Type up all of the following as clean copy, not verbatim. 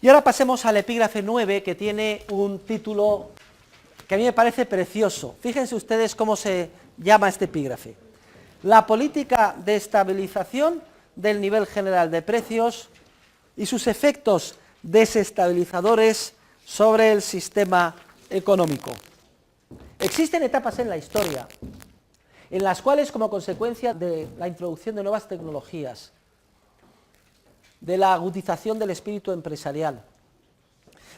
Y ahora pasemos al epígrafe 9, que tiene un título que a mí me parece precioso. Fíjense ustedes cómo se llama este epígrafe. La política de estabilización del nivel general de precios y sus efectos desestabilizadores sobre el sistema económico. Existen etapas en la historia en las cuales, como consecuencia de la introducción de nuevas tecnologías, de la agudización del espíritu empresarial,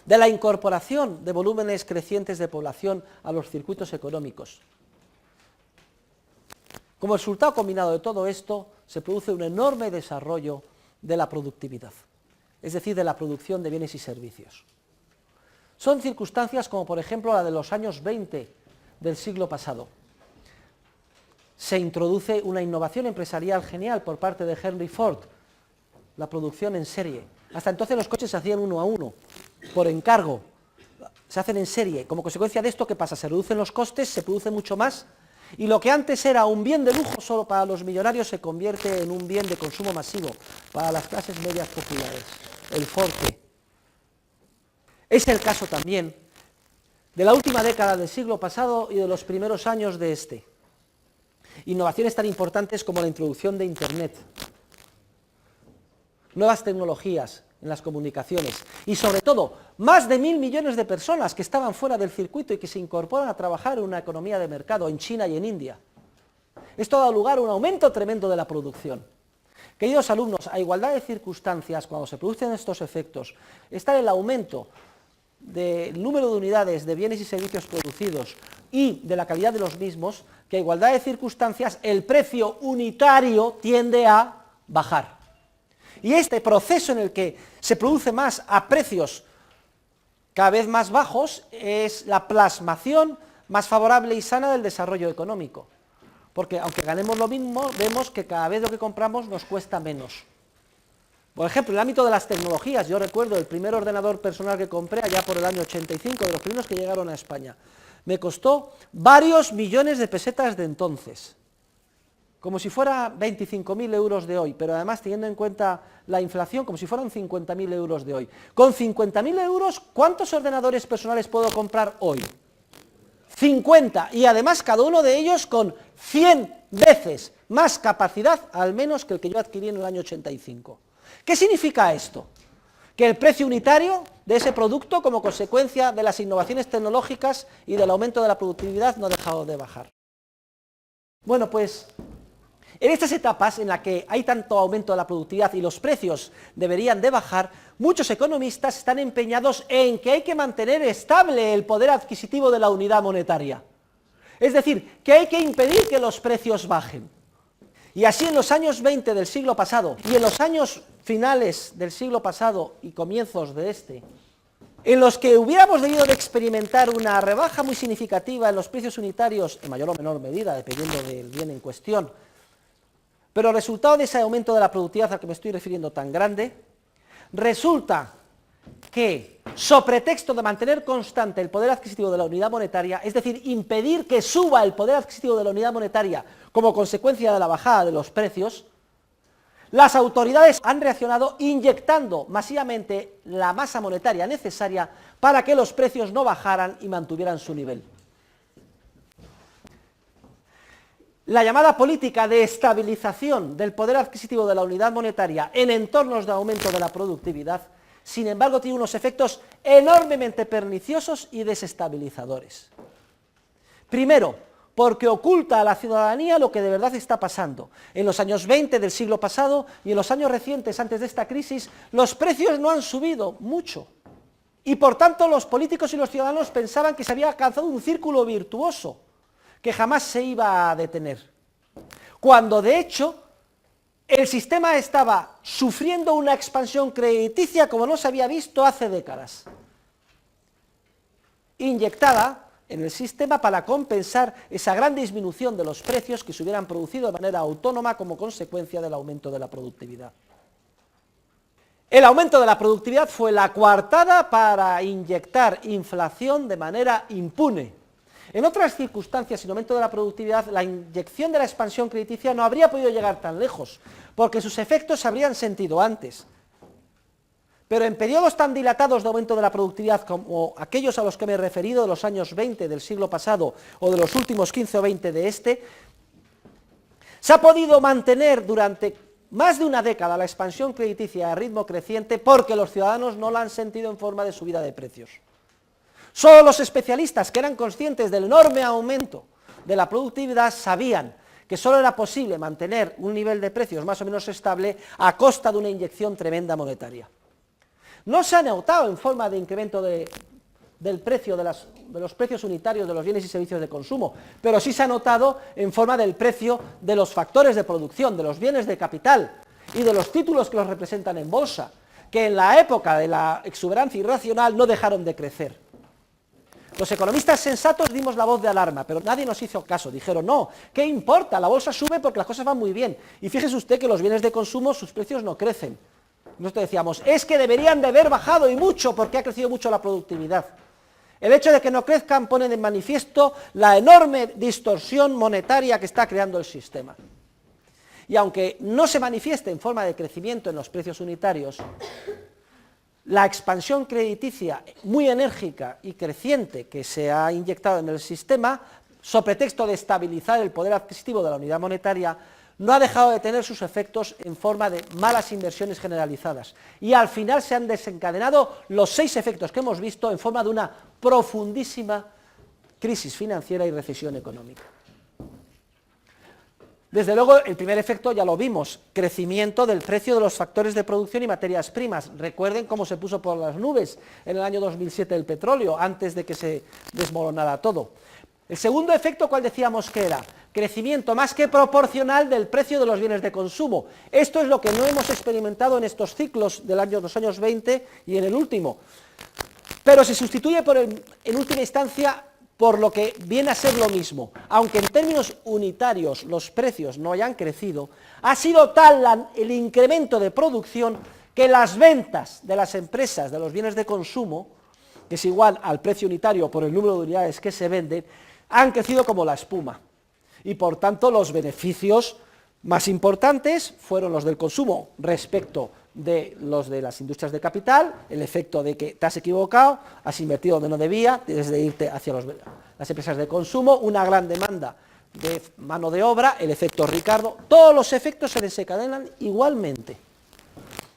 de la incorporación de volúmenes crecientes de población a los circuitos económicos, como resultado combinado de todo esto, se produce un enorme desarrollo de la productividad, es decir, de la producción de bienes y servicios. Son circunstancias como, por ejemplo, la de los años 20 del siglo pasado. Se introduce una innovación empresarial genial por parte de Henry Ford, la producción en serie. Hasta entonces los coches se hacían uno a uno, por encargo, se hacen en serie. Como consecuencia de esto, ¿qué pasa? Se reducen los costes, se produce mucho más, y lo que antes era un bien de lujo solo para los millonarios se convierte en un bien de consumo masivo para las clases medias populares, el Ford T. Es el caso también de la última década del siglo pasado y de los primeros años de este. Innovaciones tan importantes como la introducción de Internet, nuevas tecnologías en las comunicaciones y, sobre todo, más de 1.000 millones de personas que estaban fuera del circuito y que se incorporan a trabajar en una economía de mercado en China y en India. Esto ha dado lugar a un aumento tremendo de la producción. Queridos alumnos, a igualdad de circunstancias, cuando se producen estos efectos, está el aumento del número de unidades de bienes y servicios producidos y de la calidad de los mismos, que a igualdad de circunstancias el precio unitario tiende a bajar. Y este proceso en el que se produce más a precios cada vez más bajos es la plasmación más favorable y sana del desarrollo económico. Porque aunque ganemos lo mismo, vemos que cada vez lo que compramos nos cuesta menos. Por ejemplo, en el ámbito de las tecnologías, yo recuerdo el primer ordenador personal que compré allá por el año 85, de los primeros que llegaron a España. Me costó varios millones de pesetas de entonces, como si fuera 25.000 euros de hoy, pero además teniendo en cuenta la inflación, como si fueran 50.000 euros de hoy. Con 50.000 euros, ¿cuántos ordenadores personales puedo comprar hoy? 50, y además cada uno de ellos con 100 veces más capacidad, al menos que el que yo adquirí en el año 85. ¿Qué significa esto? Que el precio unitario de ese producto, como consecuencia de las innovaciones tecnológicas y del aumento de la productividad, no ha dejado de bajar. Bueno, pues en estas etapas en las que hay tanto aumento de la productividad y los precios deberían de bajar, muchos economistas están empeñados en que hay que mantener estable el poder adquisitivo de la unidad monetaria. Es decir, que hay que impedir que los precios bajen. Y así en los años 20 del siglo pasado y en los años finales del siglo pasado y comienzos de este, en los que hubiéramos debido de experimentar una rebaja muy significativa en los precios unitarios, en mayor o menor medida, dependiendo del bien en cuestión, pero el resultado de ese aumento de la productividad al que me estoy refiriendo tan grande, resulta que, so pretexto de mantener constante el poder adquisitivo de la unidad monetaria, es decir, impedir que suba el poder adquisitivo de la unidad monetaria como consecuencia de la bajada de los precios, las autoridades han reaccionado inyectando masivamente la masa monetaria necesaria para que los precios no bajaran y mantuvieran su nivel. La llamada política de estabilización del poder adquisitivo de la unidad monetaria en entornos de aumento de la productividad, sin embargo, tiene unos efectos enormemente perniciosos y desestabilizadores. Primero, porque oculta a la ciudadanía lo que de verdad está pasando. En los años 20 del siglo pasado y en los años recientes antes de esta crisis, los precios no han subido mucho. Y por tanto los políticos y los ciudadanos pensaban que se había alcanzado un círculo virtuoso, que jamás se iba a detener. Cuando de hecho el sistema estaba sufriendo una expansión crediticia como no se había visto hace décadas, inyectada en el sistema para compensar esa gran disminución de los precios que se hubieran producido de manera autónoma como consecuencia del aumento de la productividad. El aumento de la productividad fue la coartada para inyectar inflación de manera impune. En otras circunstancias, sin aumento de la productividad, la inyección de la expansión crediticia no habría podido llegar tan lejos, porque sus efectos se habrían sentido antes. Pero en periodos tan dilatados de aumento de la productividad como aquellos a los que me he referido, de los años 20 del siglo pasado o de los últimos 15 o 20 de este, se ha podido mantener durante más de una década la expansión crediticia a ritmo creciente porque los ciudadanos no la han sentido en forma de subida de precios. Solo los especialistas que eran conscientes del enorme aumento de la productividad sabían que solo era posible mantener un nivel de precios más o menos estable a costa de una inyección tremenda monetaria. No se ha notado en forma de incremento del precio de los precios unitarios de los bienes y servicios de consumo, pero sí se ha notado en forma del precio de los factores de producción, de los bienes de capital y de los títulos que los representan en bolsa, que en la época de la exuberancia irracional no dejaron de crecer. Los economistas sensatos dimos la voz de alarma, pero nadie nos hizo caso. Dijeron, no, ¿qué importa? La bolsa sube porque las cosas van muy bien. Y fíjese usted que los bienes de consumo, sus precios no crecen. Nosotros decíamos, es que deberían de haber bajado y mucho porque ha crecido mucho la productividad. El hecho de que no crezcan pone de manifiesto la enorme distorsión monetaria que está creando el sistema. Y aunque no se manifieste en forma de crecimiento en los precios unitarios, la expansión crediticia muy enérgica y creciente que se ha inyectado en el sistema, so pretexto de estabilizar el poder adquisitivo de la unidad monetaria, no ha dejado de tener sus efectos en forma de malas inversiones generalizadas. Y al final se han desencadenado los 6 efectos que hemos visto en forma de una profundísima crisis financiera y recesión económica. Desde luego, el primer efecto ya lo vimos, crecimiento del precio de los factores de producción y materias primas. Recuerden cómo se puso por las nubes en el año 2007 el petróleo, antes de que se desmoronara todo. El segundo efecto, ¿cuál decíamos que era? Crecimiento más que proporcional del precio de los bienes de consumo. Esto es lo que no hemos experimentado en estos ciclos de los años 20 y en el último. Pero se sustituye en última instancia por lo que viene a ser lo mismo. Aunque en términos unitarios los precios no hayan crecido, ha sido tal el incremento de producción que las ventas de las empresas de los bienes de consumo, que es igual al precio unitario por el número de unidades que se venden, han crecido como la espuma. Y por tanto los beneficios más importantes fueron los del consumo respecto de los de las industrias de capital, el efecto de que te has equivocado, has invertido donde no debía, debes de irte hacia las empresas de consumo, una gran demanda de mano de obra, el efecto Ricardo, todos los efectos se desencadenan igualmente,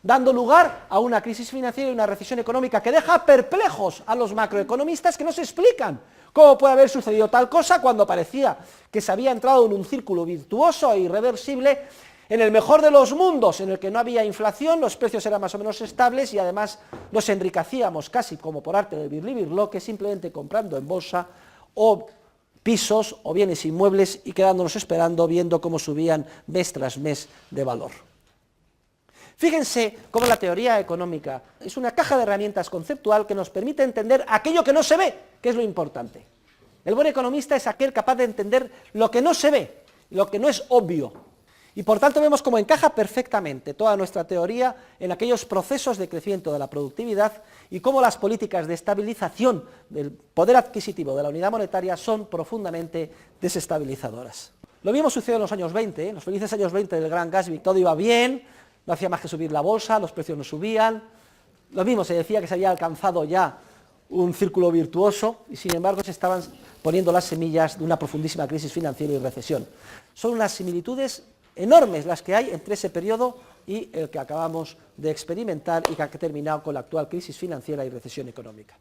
dando lugar a una crisis financiera y una recesión económica que deja perplejos a los macroeconomistas que no se explican cómo puede haber sucedido tal cosa cuando parecía que se había entrado en un círculo virtuoso e irreversible, en el mejor de los mundos, en el que no había inflación, los precios eran más o menos estables y además nos enriquecíamos casi como por arte del birlibirloque, simplemente comprando en bolsa o pisos o bienes inmuebles y quedándonos esperando viendo cómo subían mes tras mes de valor. Fíjense cómo la teoría económica es una caja de herramientas conceptual que nos permite entender aquello que no se ve, que es lo importante. El buen economista es aquel capaz de entender lo que no se ve, lo que no es obvio. Y por tanto vemos cómo encaja perfectamente toda nuestra teoría en aquellos procesos de crecimiento de la productividad y cómo las políticas de estabilización del poder adquisitivo de la unidad monetaria son profundamente desestabilizadoras. Lo mismo sucedió en los años 20, en los felices años 20 del Gran Gatsby, todo iba bien, no hacía más que subir la bolsa, los precios no subían, lo mismo se decía que se había alcanzado ya un círculo virtuoso y sin embargo se estaban poniendo las semillas de una profundísima crisis financiera y recesión. Son unas similitudes enormes las que hay entre ese periodo y el que acabamos de experimentar y que ha terminado con la actual crisis financiera y recesión económica.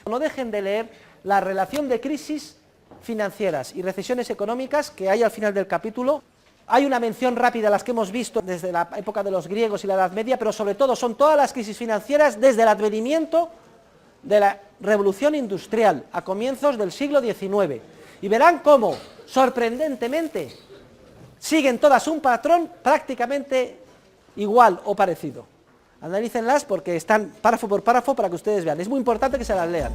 No dejen de leer la relación de crisis financieras y recesiones económicas que hay al final del capítulo. Hay una mención rápida a las que hemos visto desde la época de los griegos y la Edad Media, pero sobre todo son todas las crisis financieras desde el advenimiento de la revolución industrial a comienzos del siglo XIX. Y verán cómo, sorprendentemente, siguen todas un patrón prácticamente igual o parecido. Analícenlas porque están párrafo por párrafo para que ustedes vean. Es muy importante que se las lean.